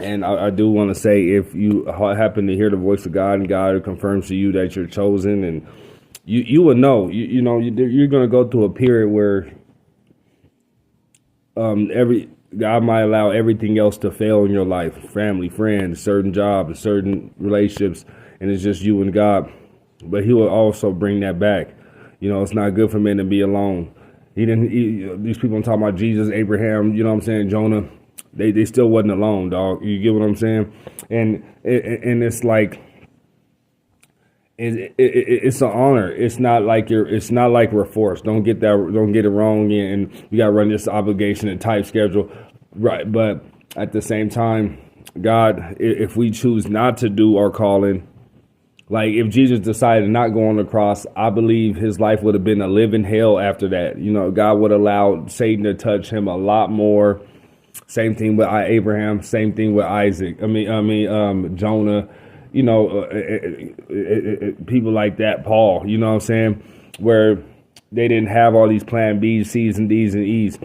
And I do want to say, if you happen to hear the voice of God and God confirms to you that you're chosen, and you will know, you're going to go through a period where every God might allow everything else to fail in your life, family, friends, certain jobs, certain relationships, and it's just you and God. But He will also bring that back. It's not good for men to be alone. These people I'm talking about, Jesus, Abraham, Jonah, they still wasn't alone, dog. You get what I'm saying? And it's like, it's an honor. It's not like we're forced. Don't get it wrong. And you got to run this obligation and tight schedule, right? But at the same time, God, if we choose not to do our calling, like if Jesus decided to not go on the cross, I believe his life would have been a living hell after that. God would allow Satan to touch him a lot more. Same thing with Abraham. Same thing with Isaac. Jonah. People like that, Paul. You know what I'm saying? Where they didn't have all these plan B's, C's, and D's and E's.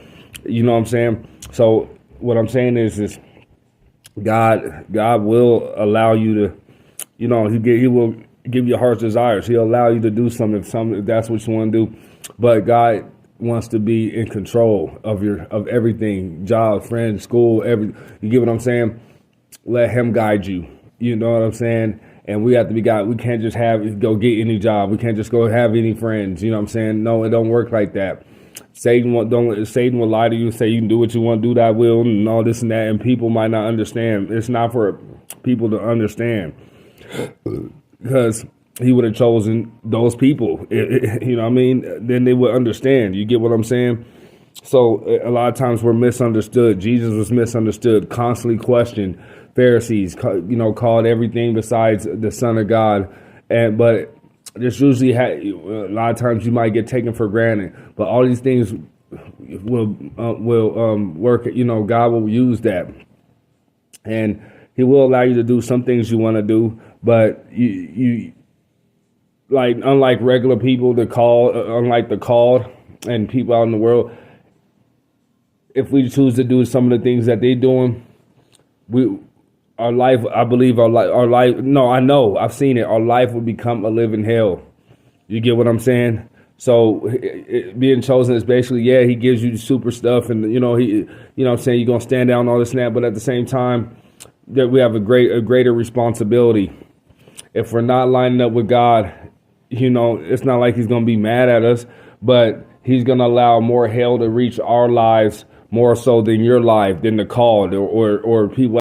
You know what I'm saying? So what I'm saying is God will allow you to. He will give you heart's desires. He'll allow you to do something if that's what you want to do. But God wants to be in control of everything, job, friends, school, you get what I'm saying? Let him guide you. You know what I'm saying? And we have to be God. We can't just go get any job. We can't just go have any friends. You know what I'm saying? No, it don't work like that. Satan will lie to you, say you can do what you want, do that will, and all this and that, and people might not understand. It's not for people to understand. Because he would have chosen those people, you know what I mean? Then they would understand. You get what I'm saying? So a lot of times we're misunderstood. Jesus was misunderstood, constantly questioned. Pharisees, called everything besides the Son of God. But this usually a lot of times you might get taken for granted. But all these things will work. God will use that, and He will allow you to do some things you want to do. But you like, unlike regular people, unlike the called and people out in the world, if we choose to do some of the things that they're doing, our life, I believe our life, no, I know, I've seen it. Our life will become a living hell. You get what I'm saying? So being chosen is basically, he gives you the super stuff, and I'm saying, you're gonna stand down all this and that, but at the same time, that we have a greater responsibility. If we're not lining up with God, it's not like He's going to be mad at us, but He's going to allow more hell to reach our lives more so than your life, than the called or people